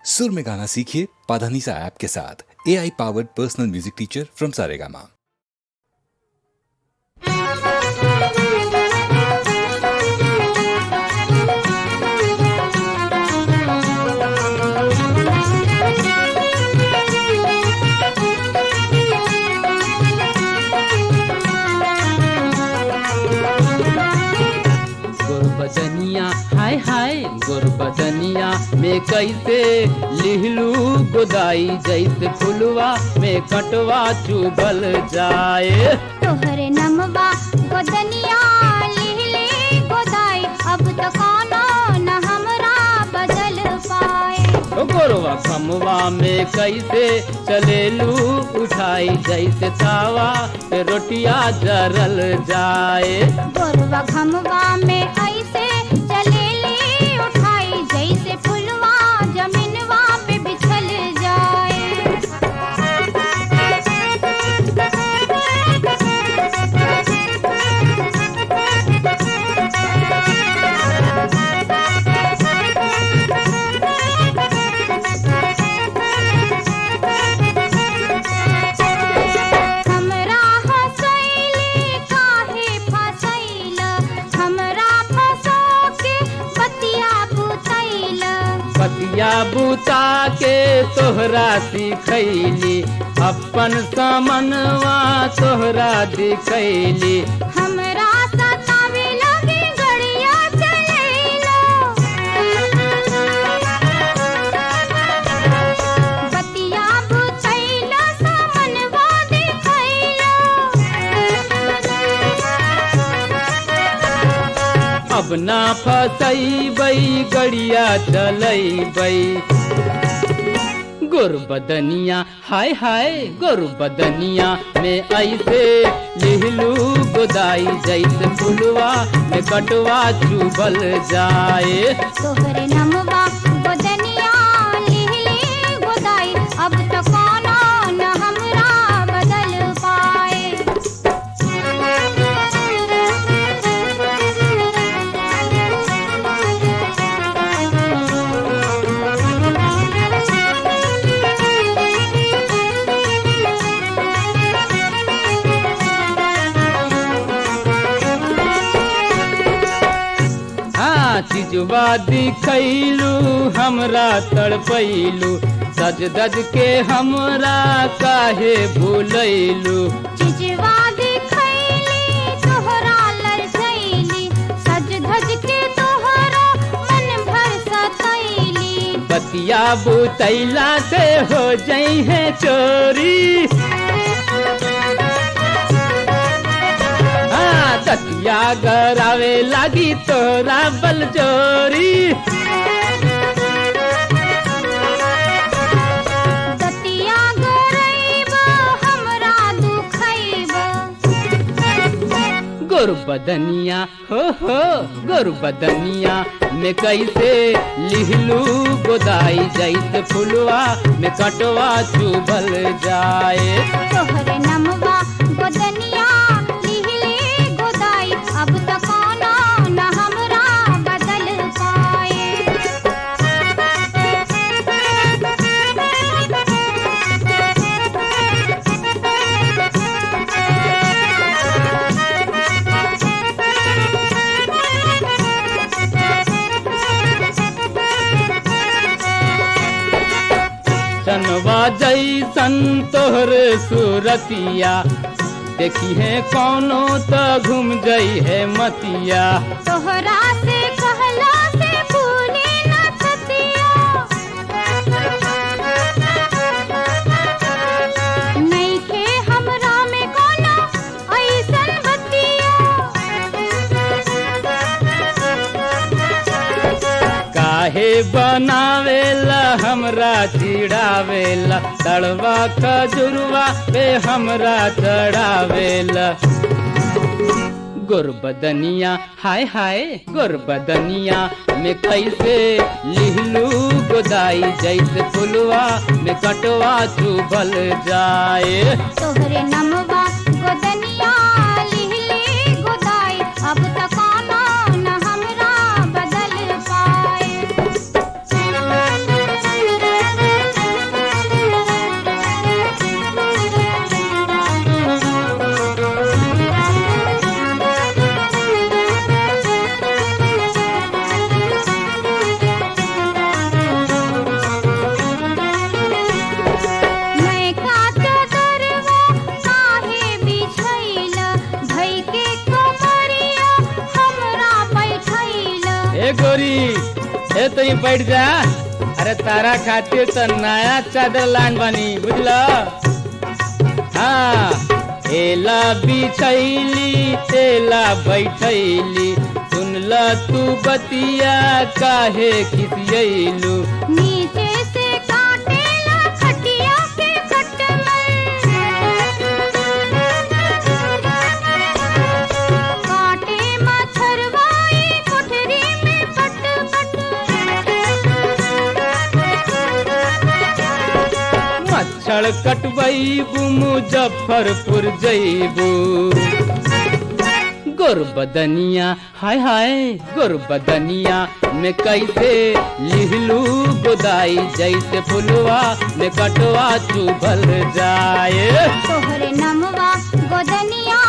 सुर में गाना सीखिए पाधानीसा ऐप के साथ। AI powered personal music teacher from Saregama. गोरबदनिया हाय हाय गोरबदनिया में कैसे लिहलू गोदाई जैसे फुलवा में कटवा चुभल जाए। तोहरे नमवा गोदनिया लिहले गोदाई अब तो कोनो न हमरा बदल पाए। गोरवा खमवा में कैसे चलेलू उठाई जैसे तावा पे रोटिया जरल जाए। गोरवा घमवा में ऐसे चलेली उठाई जैसे फुलवा जमीनवा पे बिछल जाए। बतिया बुता के तोहरा सिखैली अपन समनवा तोहरा दिखैली। हमरा सतावे लगे गड़िया चलैलो बतिया बुतैलो समनवा दिखैलो। अब ना फसैबै गड़िया चलैबै। गोरबदनिया हाय हाय गोरबदनिया में ऐसे लिहलू गोदाई जैसे फुलवा में कटवा चुभल जाए। तोहरे नमवा गोदनिया लिहले गोदाई अब तो कोनो न हमरा बदल पाए। चिजवा दिखैलू हमरा तड़पैलू सज दज के हमरा काहे भूलैलू। चिजवा दिखैली तोहरा लरसैली सज धज के तोहरा मन भर सतैली। बतिया बुतैला से हो जइहे चोरी। दतिया गरावे लागी तोरा बल जोरी। दतिया गरैब हमरा दुखैब। गोरबदनिया हो गोरबदनिया में कैसे लिहलू गोदाई जैसे फुलवा में कटवा चुभल जाए। तोहरे नमवा गोदनिया लिहले गोदाई अब तो कोनो न हमरा बदल पाए। चनवा जैसन तोहर सूरतिया देखी है कौनो तो घूम जई है मतिया। तोहरा से कहला से भूले न सतिया नइखे हमरा में कोनो ऐसन बतिया। काहे बनावेला हमरा चिढ़ावेला तड़वा खजुरवा पे हमरा चढ़ावेला। गोरबदनिया हाय हाय गोरबदनिया में कैसे लिहलू गोदाई जैसे फुलवा में कटवा चुभल जाए। तोहरे नमवा गोदनिया लिहले गोदाई अब तो कोनो न हमरा बदल पाए। ए तो ही बैठ जा। अरे तारा खातिर तो नया चादर लान बानी बुझल। हाँ एला बिछैली तेला बैठैली, सुनल तू बतिया काहे खिसियलू। नीचे से काटेला खटिया के खटमल, काटे मच्छरवाई कोठरी में पट पट। मच्छर कटबैबू मुजफ्फरपुर जैबू। गोरबदनिया हाय हाय गोरबदनिया में कैसे लिहलू गोदाई, जैसे फुलवा में कटवा चुभल जाए। तोहरे नमवा गोदनिया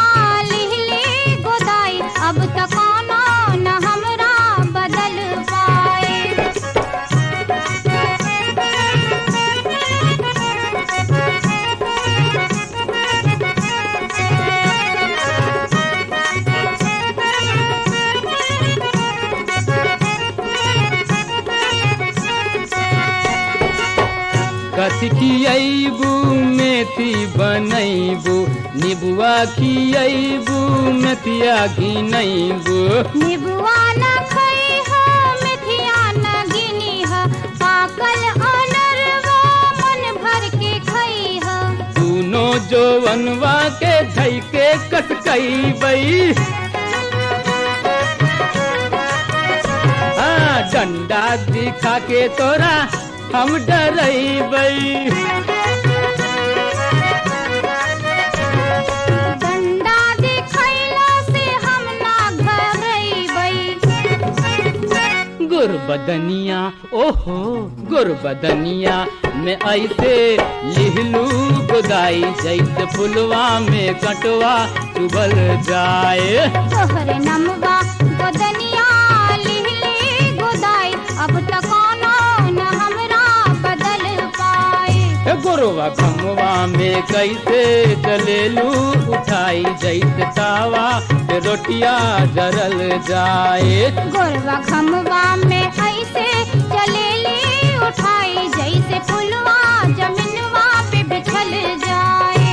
लिहले गोदाई, अब तक आना न हमरा बदल पाए। कथी खियबू मेथी बनैबू, निबुआ खियबू मेथिया घिनैबू। निबुआ न खई ह मेथिया न गिनी ह, पाकल अनरवा मन भर के खई ह। दूनो जौवनवा के धई के कसकैबई, हाँ डंडा दिखा के तोरा हम डरैबई। डंडा दिखैला से हम ना घरैबई। गुरबदनिया ओहो गुरबदनिया में ऐसे लिहलू गोदाई, जैसे फुलवा में कटवा चुभल जाए। तोहरे नमवा गोदनिया लिहले गोदाई, अब तक आना न हमरा बदल पाए। गोरवा खमवा में कैसे चलेलू उठाई, जैसे तावा पे रोटिया जरल जाए। गोरवा खमवा में ऐसे चलेली उठाई, जैसे फुलवा जमीनवा पे बिछल जाए।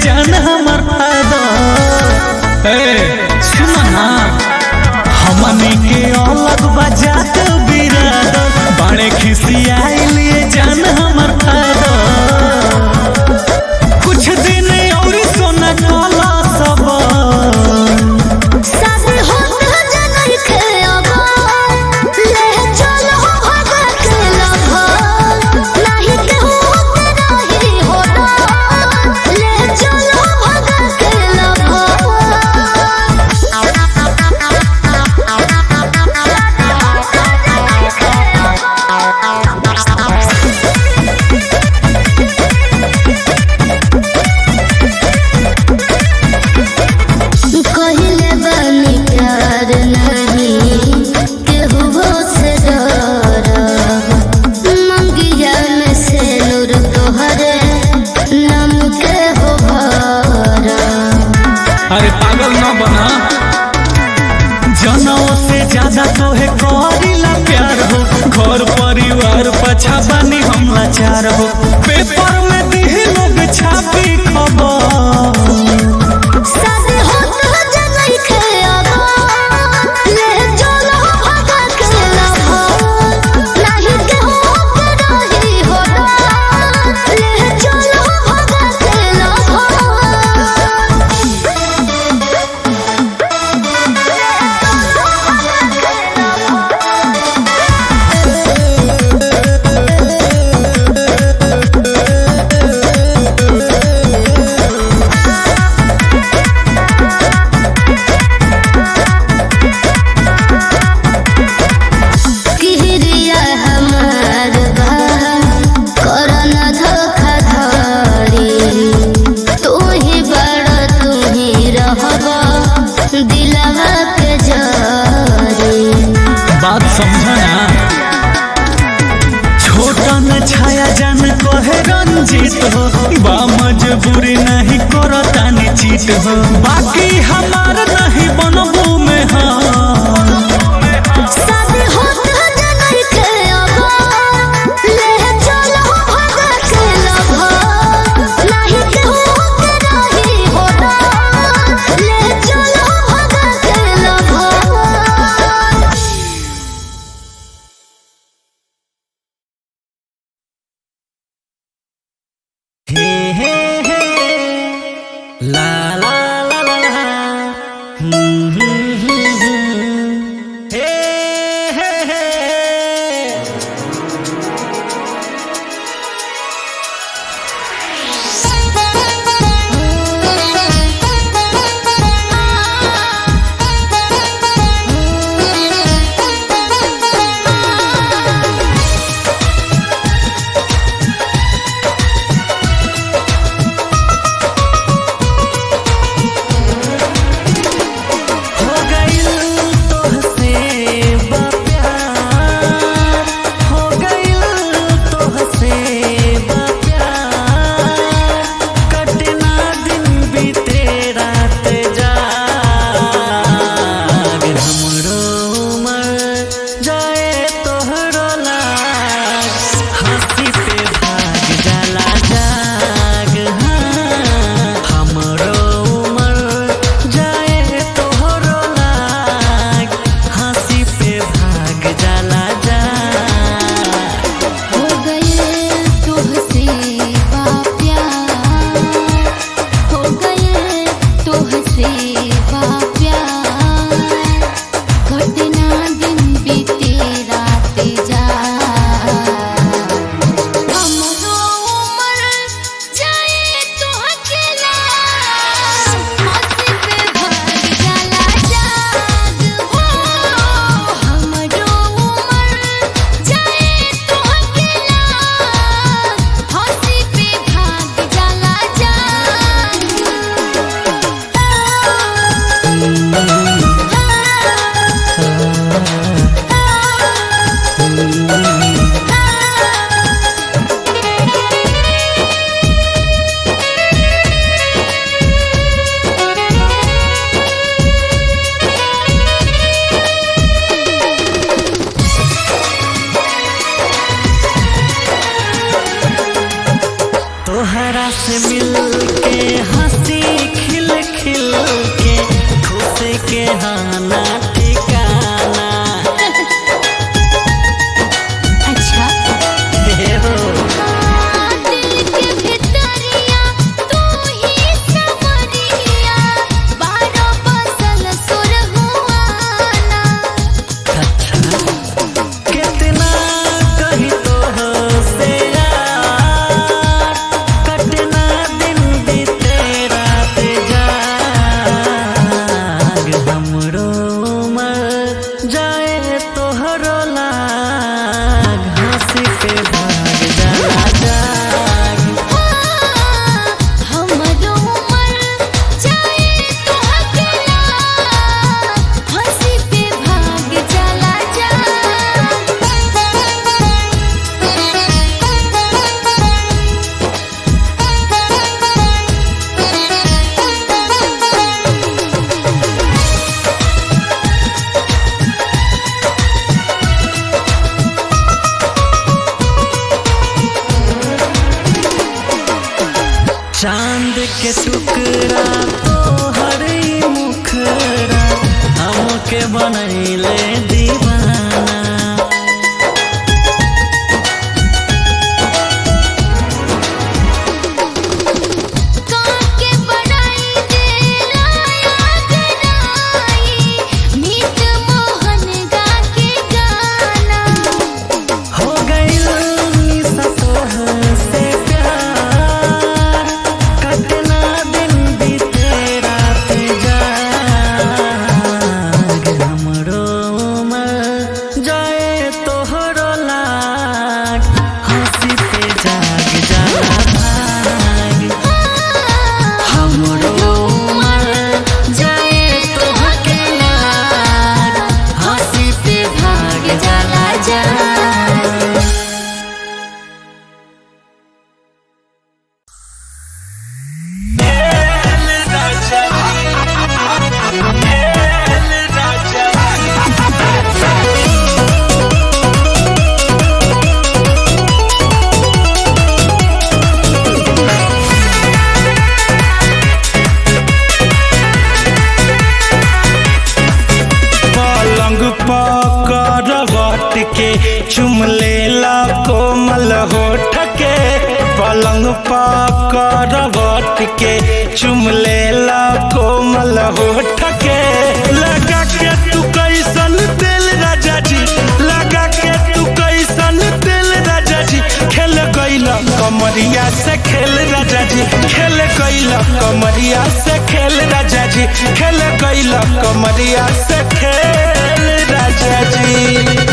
जान हमर फादर। सुना ना हमनी के अलग बजात बिरादर बड़े खिसियाइल जान हमर फादर। कुछ दिन और सोना काला सब अरे पागल ना बना जनों से ज्यादा तोहे करीला प्यार हो। घर परिवार पछा बनी हम लाचार हो। पेपर में दिहे लोग छापी खबर बात समझना। छोटा न छाया जान कहे रंजित हो बा मजबूरी नहीं करता नि चीट हो। बाकी हमार नहीं बनबू में ला ला ला ला ला टुकड़ा तोहर मुखड़ा हमके बनैले दीवाना। काके बड़ाई दे लाया गनाई मीत मोहन गा के गाना। हो गइल सतोह से प्यार कतना दिन बीते रात जाग हमरो उमर जाए तोहरो लाग हंसी पे जाग जाला भाग। हमरो उमर जाए तोहके लाग हंसी पे भाग जाला जाग। पलंग पकड़वट के चुम लेला कोमल होठ के। पलंग पकड़वट के चुम लेला कोमल होठ के। लगा के तू कैसन दिल राजा जी लगा के तू कैसन दिल राजा जी खेल गइला कमरिया से खेल राजा जी खेल गइला कमरिया से खेल राजा जी खेल गइला कमरिया से खेल राजा जी।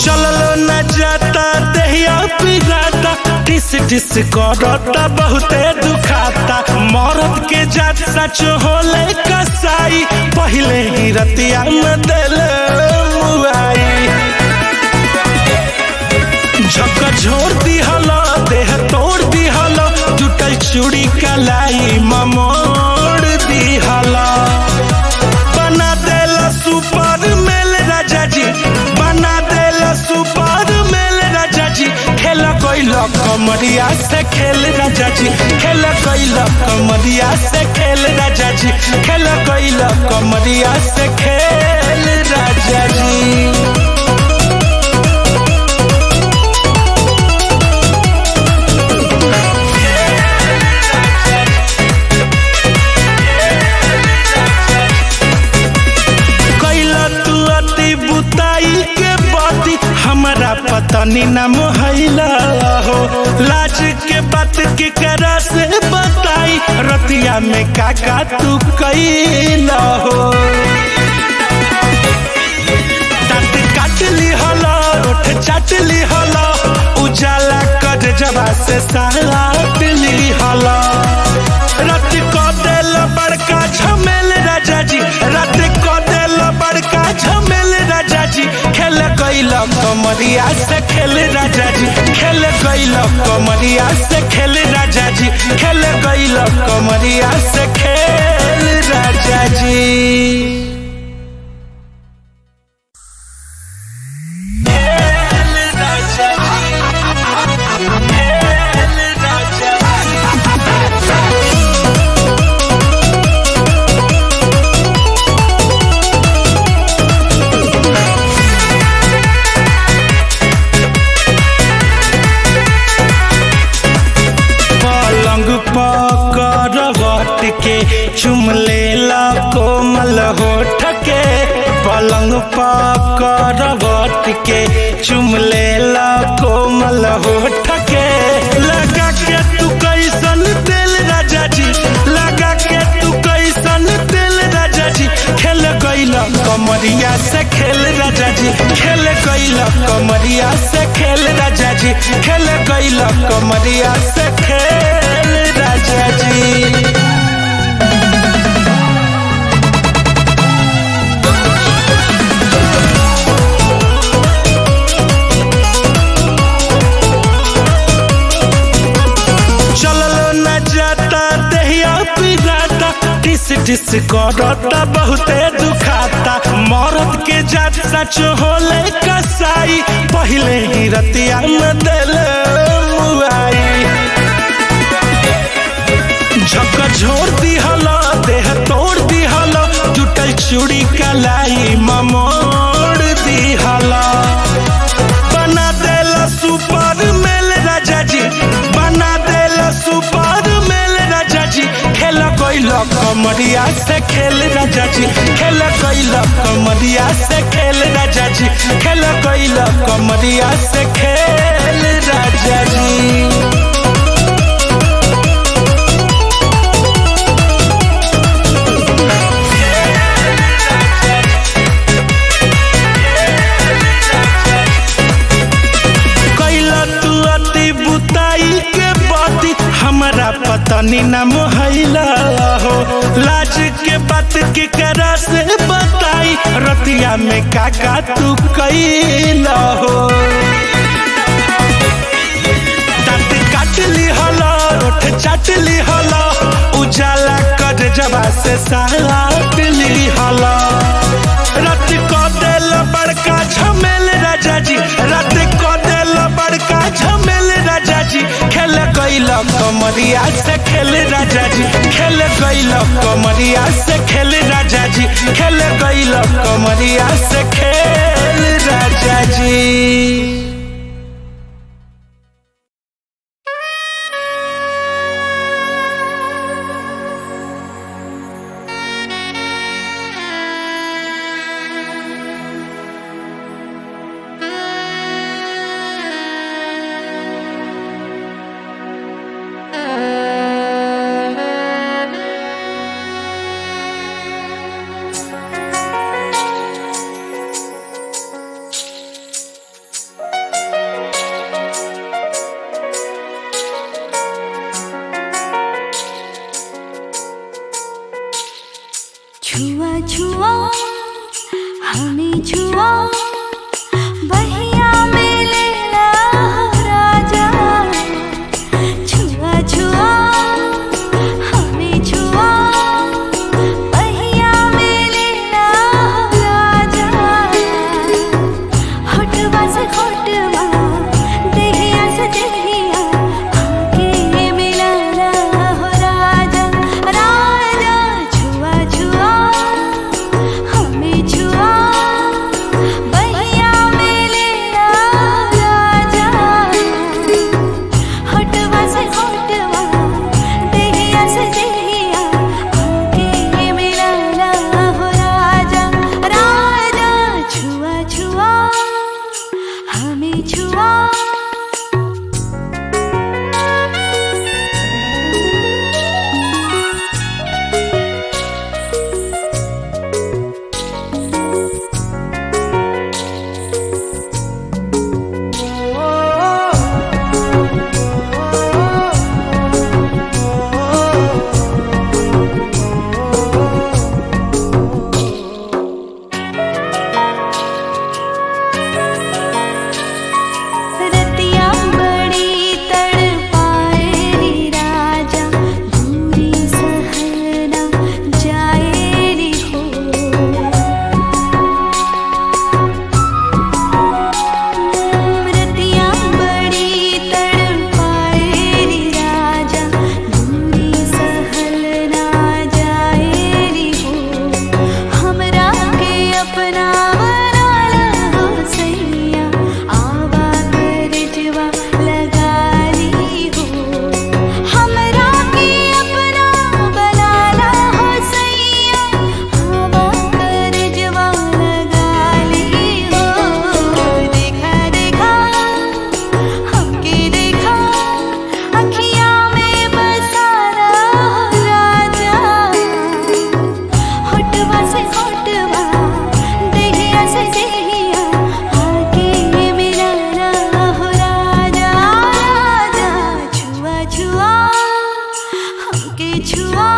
चललो न जाता देहिया पिराता टिस टिस करता बहुते दुखाता। मरद के जात सच होले कसाई पहले ही रतिया में दिल मुआई। झक झोर दिहलो देह तोड़ दिहलो टूटल चूड़ी कलाई ममोड़ दिहलो। बना देला सुपर मेल राजा जी बना देला सुपर मेल राजा जी खेल गइला कमरिया से खेल राजा जी खेल गइला कमरिया से खेल राजा जी खेल गइला कमरिया से खेल राजा जी। कैला तू अति बुताई के बाती हमारा पता नहीं ना मोहैला हो। लाज के बात के करा से बताई रतिया में काका तू कैला हो। दांत काट ली हलो रोट चाट ली हलो उजाला कर जबा से साट ली हलो। रात को दिल बड़का झमेल राजा जी रात को दिल बड़का झमेल राजा जी खेल गइला कमरिया से खेल राजा जी खेल गइला कमरिया से खेल राजा जी खेल गइला कमरिया से खेल राजा जी। पलंग पकड़वट के चुम लेला कोमल होठ के। पलंग पकड़वट के चुम लेला कोमल होठ के। लगा के तू कैसन दिल राजा जी लगा के तू कैसन दिल राजा जी खेल गइला कमरिया से खेल राजा जी खेल गइला कमरिया से खेल राजा जी खेल गइला कमरिया से खेल राजा जी। जिस करता बहुते दुखाता मरद के जात सच होले कसाई पहले ही रतिया में दिल मुआई झक झोर दी हलो देह तोड़ दी हलो जुटल चूड़ी कलाई मोड़ दी हलो बना देला सुपर मेल राजा जी बना देला सुपर मेल राजा जी खेल गइल कमरिया से खेल राजा जी खेल गइल कमरिया से खेल राजा जी खेल गइल कमरिया से खेल राजा जी। हमारा पतनी न मोहला हो लाज के बात के करा से बताई रतिया में काका तू कैला हो दांत काट ली हला रोट चाट ली हला उजाला कर जबा से साट ली हला रात को दिल बड़का झमेल राजा जी रात को दिल बड़का झमेल राजा जी खेल गइल कमरिया से खेल राजा जी खेल गइल कमरिया से खेल राजा जी खेल गइल कमरिया से खेल राजा जी। छुआ छुआ हमें छुआ बहिया में लेला राजा छुआ छुआ हमें छुआ बहिया में लेला राजा होठवा से होठवा देहिया से देहिया आके मिला हो राजा राजा छुआ छुआ हमें छुआ बहिया में लेला राजा होठवा से होठवा देहिया से देहिया आके मिला हो राजा राजा छुआ छुआ हमें छुआ रतिया बड़ी तड़पाए री राजा दूरी सहना जाए री हो रतिया बड़ी तड़पाए री राजा दूरी सहना जाए री हो हमरा के अपना बनाला हो सैया आवा कर जवा लगा ली हो हमरा के अपना बनाला हो सैया आवा कर जवा लगा ली हो देखा देखा हमके देखा अखिया में बसा रहो राजा होठवा से होठवा देहिया से देहिया आके मिला हो राजा राजा छुआ छुआ हमके छुआ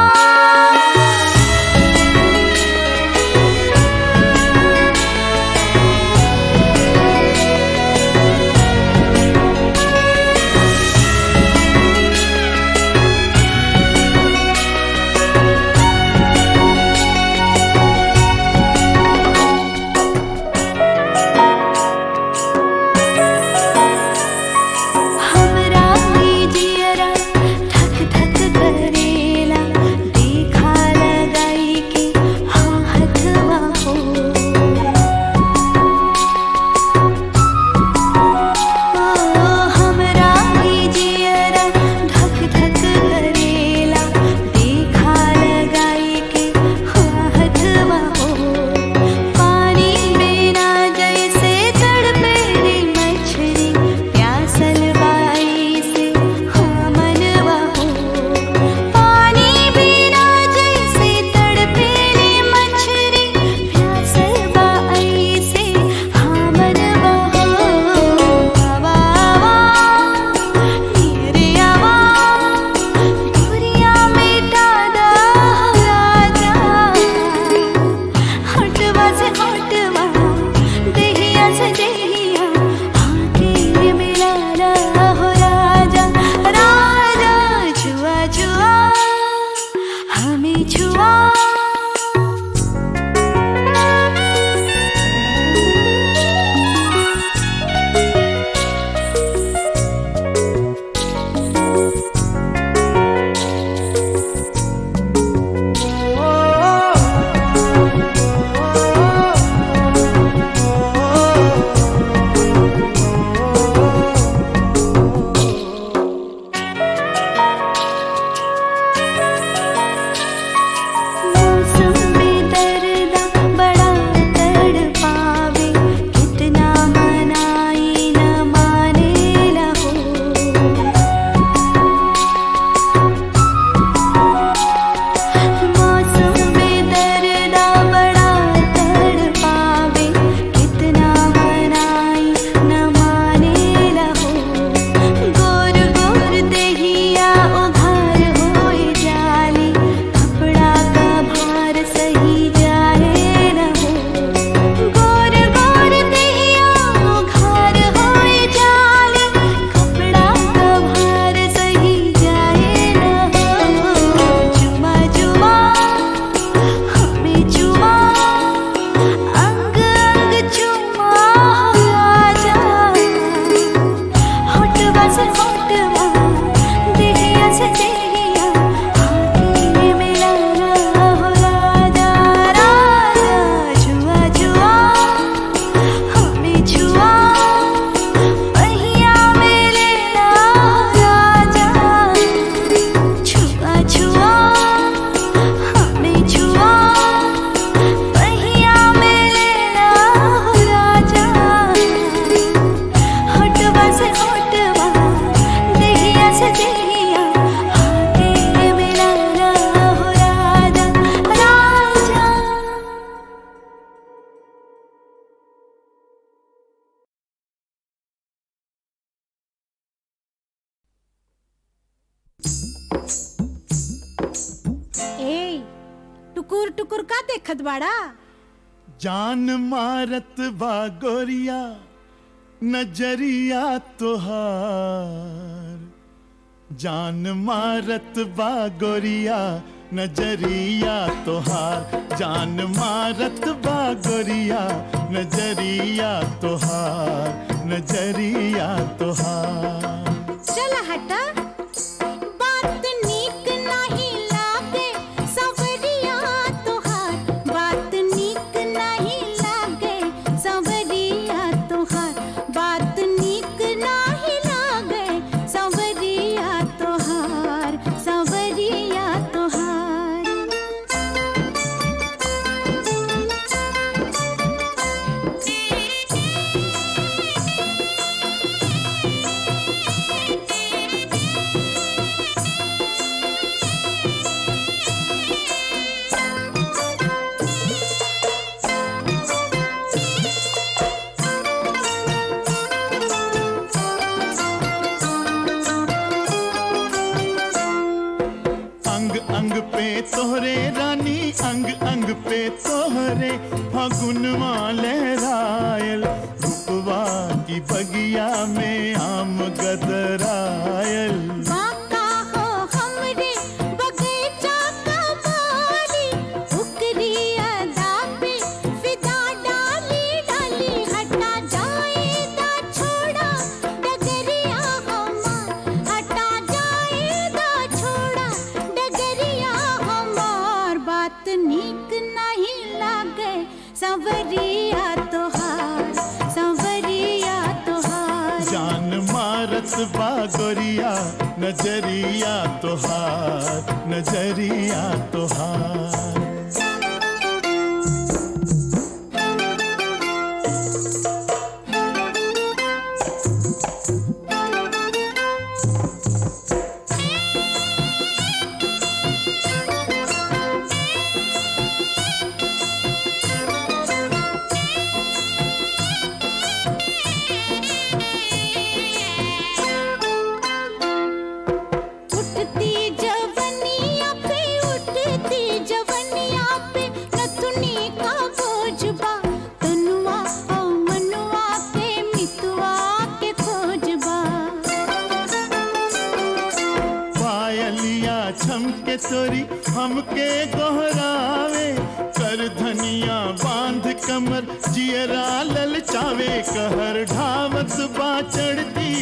ए टुकुर टुकुर का देखत बाड़ा? जान मारत बा गोरिया नजरिया तोहार, जान मारत बा गोरिया नजरिया तोहार, जान मारत बा गोरिया नजरिया तोहार, नजरिया तोहार। चल हटा, बात नीक नहीं लागे सवरिया तोहार, बात नीक नहीं लागे सवरिया तोहार, बात नीक नहीं लागे सवरिया तोहार, सवरिया तोहार। अंग अंग पे तोहरे रानी, अंग अंग पे तोहरे फागुनवा लहरायल, रूपवा की बगिया में आम गदरायल। बाका हो हमरे बगीचा का बारी, उकरी अदा पे फिदा डाली डाली, हटा जाएगा छोड़ा डगरिया हमार, हटा जाएगा छोड़ा डगरिया हमार, बात नीक नहीं लागे सवरिया तोहार, सवरिया तोहार। जान मारत बा गोरिया नजरिया तोहार, नजरिया तोहार। उठती जवनिया पे, उठती जवनिया पे नथुनी का बोझबा, तनुआ ओ मनुआ के मितुआ के खोजबा। पायलिया छमके तोरी हमके गोहरावे, कर धनिया बांध कमर जियरा ललचावे, कहर ढावत बा चढ़ती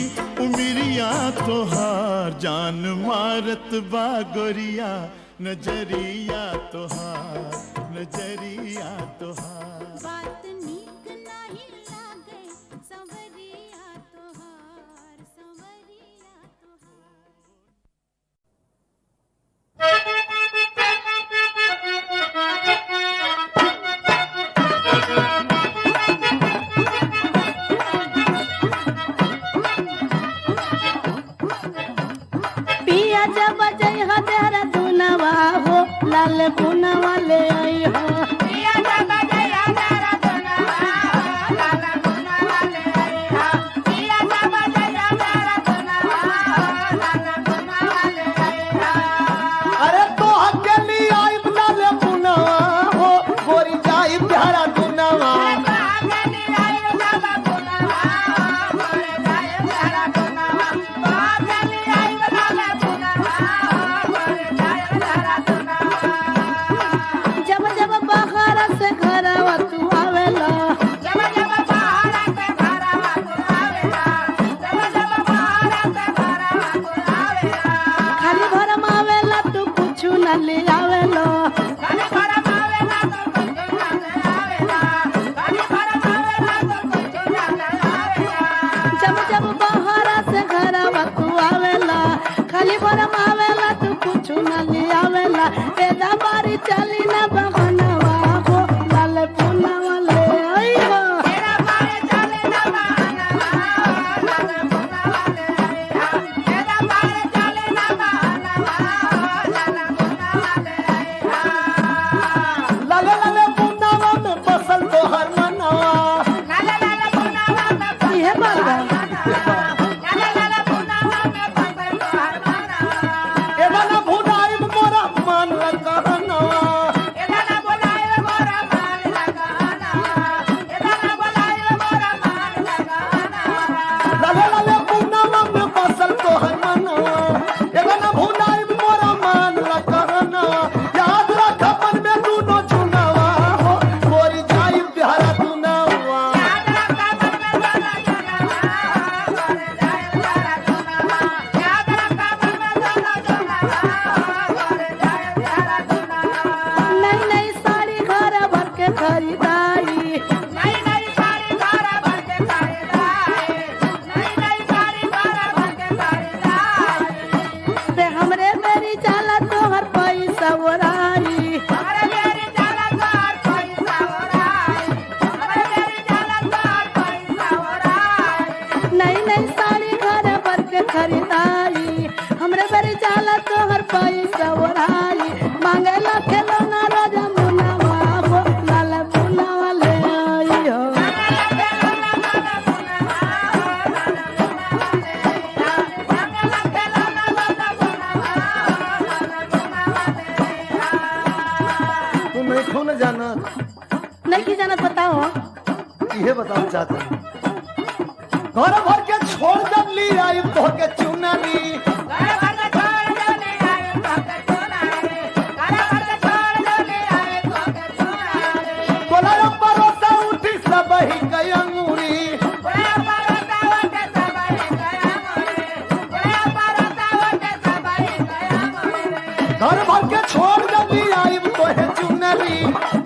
उमिरिया तोहार, जान मारत बा गोरिया नजरिया तोहार, नजरिया तोहार। बात नीक नहीं लागे सवरिया तोहार, सवरिया तोहार। पिया जब जय हो तेरा दुनवा हो, लाल पुनवा ले आई हो। पिया जब जय हो तेरा दुनवा हो, लाल पुनवा ले आई हो। पिया जब जय हो तेरा दुनवा हो, लाल पुनवा ले आई हो। अरे तो अकेली आई लाल पुनवा हो, गोरी जाई प्यारा दुनवा। जब जब खरीदाई रे हमरे मेरी जाला तोहर पैसा ओराई नई साड़ी घर भर के खरीदाई हमरे मेरी जाला तोहर पैसा ओराई मांगे ला खिलौना राजा मुनावा हो लाल मुनावा ले आई हो तू नहीं खो न जाना नहीं की जाना बताओ ये बताना चाहता हूँ घर भर के छोड़ जब ली आई तो के चुनरी बोला परोसा उठी सब ही गई अंगूरी घर भर के छोड़ जब ली आई तो है चुनरी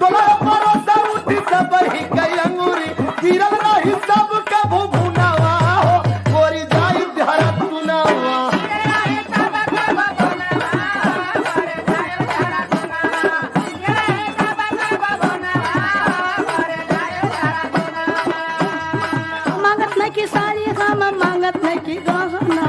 बोला परोसा उठी सब ही गई अंगूरी गिरल रही सब कभू भुनावा हो गोरी जाई धारा तुनावा मांगत नहीं की साड़ी हम मांगत नहीं की गहना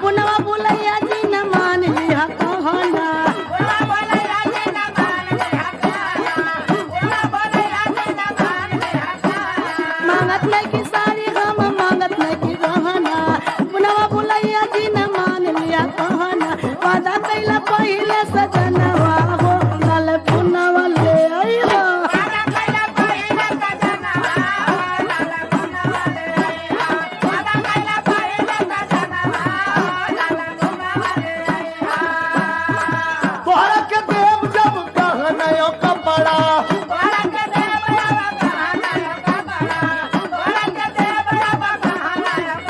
बुनवा बुलैया जी न मान लिया कहना मांगत नहीं की साड़ी हम मांगत नहीं की गहना बुनवा बुलैया जी न मान लिया कहना वादा कैला पहिले सजनवा हो लाल बुनवा ले आई हो तोहरा के देव जब कहना कपड़ा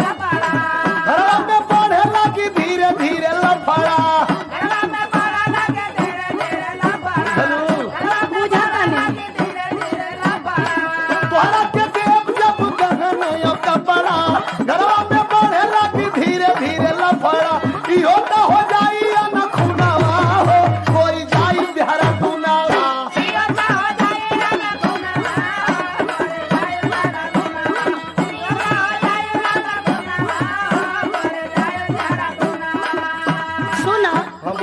घरवा में बढ़े लगी धीरे धीरे लफड़ा हेलो बुझाता नहीं तोहरा के देव जब कहना कपड़ा घरवा में बढ़े लगी धीरे धीरे लफड़ा इहो तो हो जाई न खुनावा हो कोई जाई बिहारा तुनावा सुना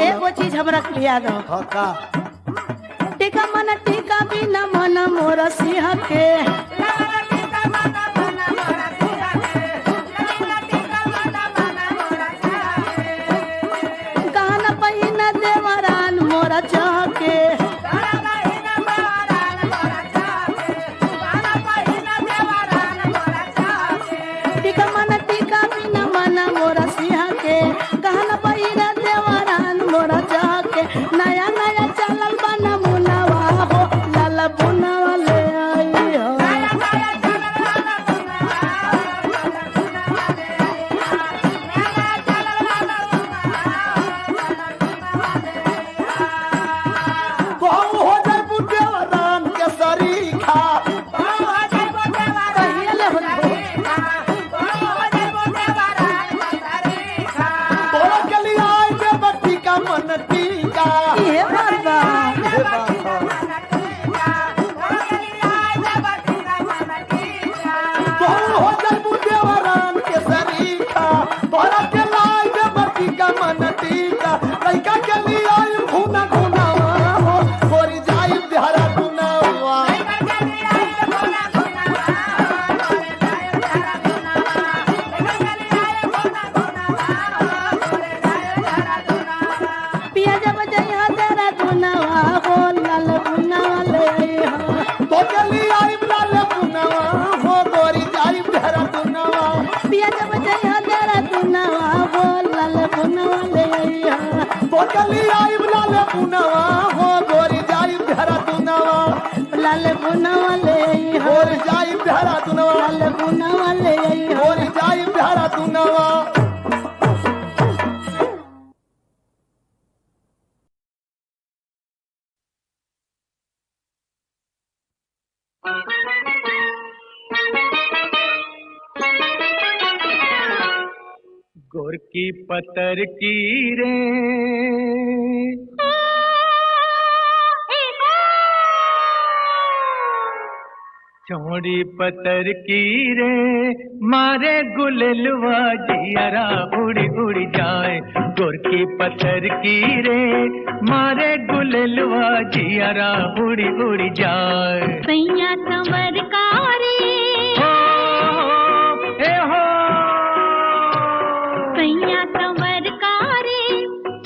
एगो चीज हमरा के याद हो हाँ का टीका मन टीका बिना मन मोर सिंह के गहना पहिना देवरान मोर चहके टीका मन टीका बिना मन मोर सिंह के गहना पहिना देवरान मोर चहके नया नया चलल बना मुनावा हो लाल बुनावा ले आई हो कहूँ हो जाए बुद्धेवरान के सरीखा कहिए ले हो तोरा के लिए आई दे बट्टी का मन टीका ये बाबा हे बाबा कहूँ हो जाए बुद्धेवरान के सरीखा तोरा के लाई दे बट्टी का मन टीका लड़का के लिए आई घूना घूनावा हो गोरी जाई बिहारा तुनावा पिया जब जइहा तेरा दुनावा हो लाल बुनावा ले आई हो तो के लिए आई लाल पुनावा हो गोरी जाई बिहारा तुनावा पिया जब जइहा तेरा दुनावा हो लाल बुनावा ले आई हो तो के लिए आई लाल पुनावा हो गोरी जाई बिहारा तुनावा लाल बुनावा ले आई हो गोरी जाई बिहारा तुनावा लाल बुनावा ले आई हो गोरी जाई बिहारा तुनावा गोर की पतर की रे चौड़ी पतर की रे मारे गुललवा जियरा उड़ी उड़ी जाए गोर की पतर की रे मारे गुललवा जियरा उड़ी उड़ी जाए सैया संवर कारी सैया संवर कारी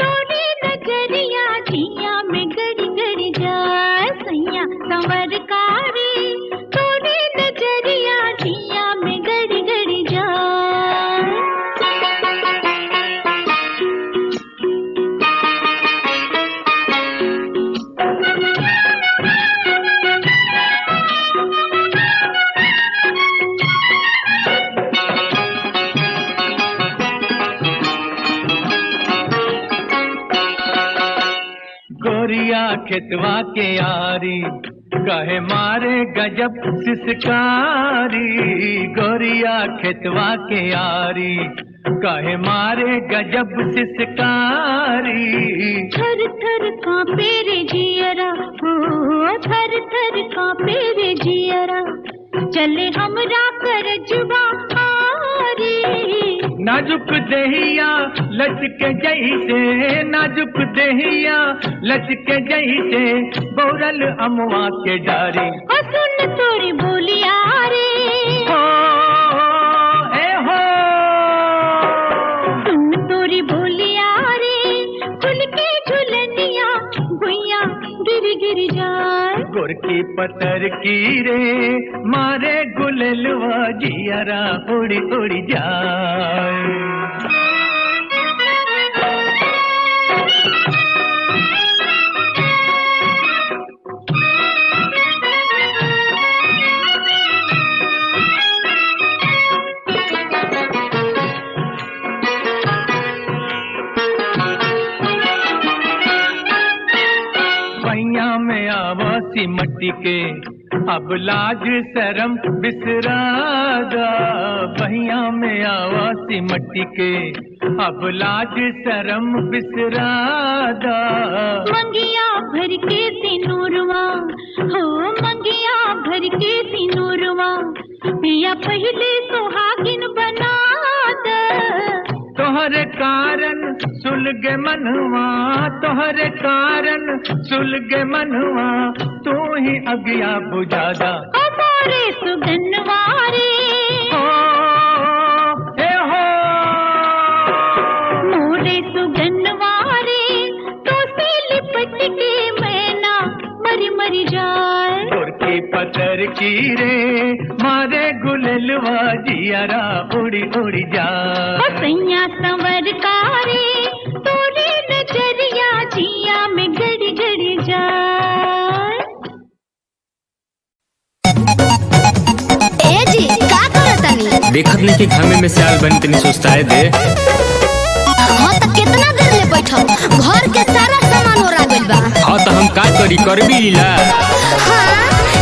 तोड़ी नजरिया जिया में गड़ी गड़ी जाए सैया संवर कारी तोड़ी नजरिया जिया में गड़ी गड़ी जाए गोरिया खेतवा के यारी कहे मारे गजब सिसकारी गोरिया खेतवा के यारी कहे मारे गजब सिसकारी थर थर कांपे रे जियरा हो थर थर कांपे रे जियरा चले हमरा कर जुबा नाजुक देहिया लचके जैसे नाजुक देहिया लचके जैसे बौरल अमवा के डारी सुन तोरी बोलिया रे हो ए हो सुन तोरी बोलिया रे खुल के झुलनिया भुइया गिर गिर जाए गोर की पतर की रे मारे गुललवा जियरा उड़ी उड़ी जाए में आवासी मट्टी के अब लाज शरम बिसरादा बहिया में आवासी मट्टी के अब लाज शरम बिसरादा मंगिया भर के सिनूरवा हो मंगिया भर के सिनूरवा पिया पहले सुहागिन बना दे तोहरे कारण सुलगे मनवा तोहरे कारण सुलगे मनवा तू ही अगिया बुझादा हमारे सुगनवारे मोरे सुगनवारे तो से लिपट के मैना मरी मरी जाए गोर की पतर की रे मारे गुललवा जियरा उड़ी उड़ी जाए सैया संवर कारी तोरी नजरिया जिया में गड़ी गड़ी जाए ए जी का करतानी देखत नहीं कि घामे में सियाल बन तनी सोचताए दे हां त कितना देर ले बैठल घर के सारा सामान ओरा गइल बा हां तो हम का करी करबी लीला हां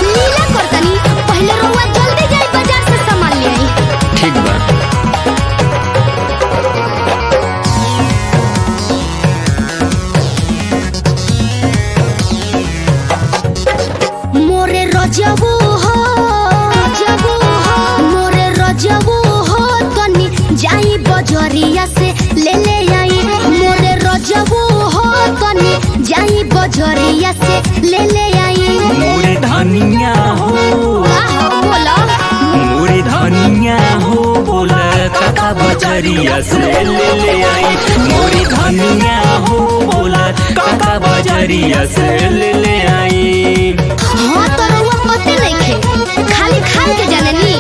लीला करतानी पहले रउआ जल्दी जाई बाजार से सामान ले आई ठीक बा मोरे रजबू हो मोरे रजबू हो तनी जाई बजरिया से ले आई मोरे रजबू हो तनी जाई बजरिया से ले आई मोरे धनिया हो बोला मोरे धनिया हो बोला काका बजरिया से ले आई मोरे धनिया हो बोला काका बजरिया से ले आई हाँ तो रउआ पते नहीं खे खाली खाए के जाननी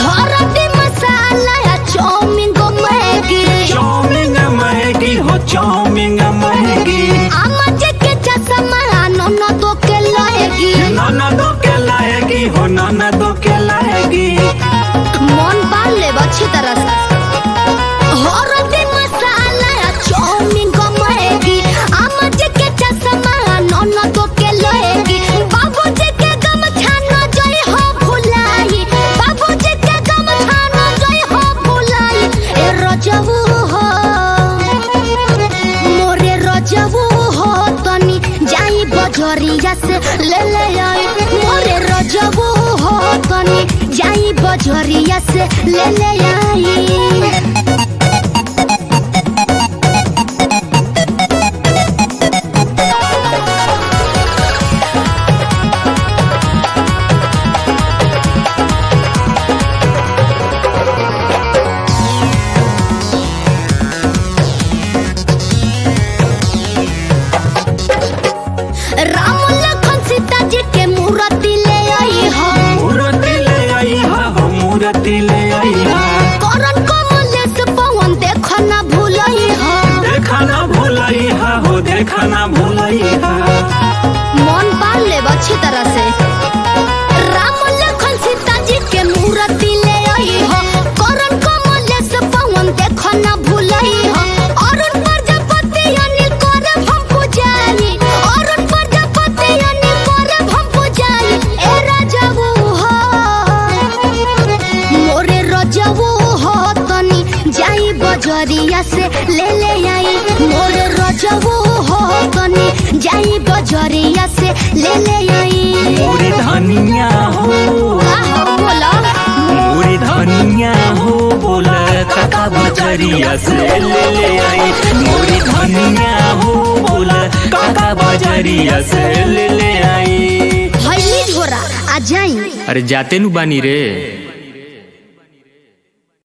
हरदी मसाला या चाउमीन को मैगी अच्छी तरह से हल्दी मसाला चाउमीन गमएगी अम्मा जी के चश्मा ननद के लएगी बाबूजी के गमछा न जई हो भुलाई बाबूजी के गमछा न जई हो भुलाई ए रजबू हो मोरे रजबू हो तनी जाई बजरिया से ले ले आई मोरे रजबू हो तनी जाई बजरिया से ले ले आई राम लखन सीता जी के मूर्ति ले आई हो मूर्ति ले आई हा हो मूर्ति ले आई हा करण कमलेश पवन देखा ना भूलई हो देखा ना भूलाई हा हो देखा ना भूलाई हा मन पाल ले अच्छी तरह से राम लखन सीता जी के मूर्ति ले आई हो करण कमलेश पवन देखा ना भूलई हो अरुण प्रजापति अनिल करे हम पूजाई अरुण प्रजापति अनिल करे हम पूजाई ए राजबू हो मोरे रजबू हो तनी जाई बजरिया से ले ले आई मोरे रजबू हो तनी जाई बजरिया से ले ले आई मोरी धनिया हो बोला मोरी धनिया हो बोला काका बजरिया से ले ले आई मोरी धनिया हो बोला काका बजरिया से ले ले आई हई झोरा आ जाई अरे जाते नु बानी रे।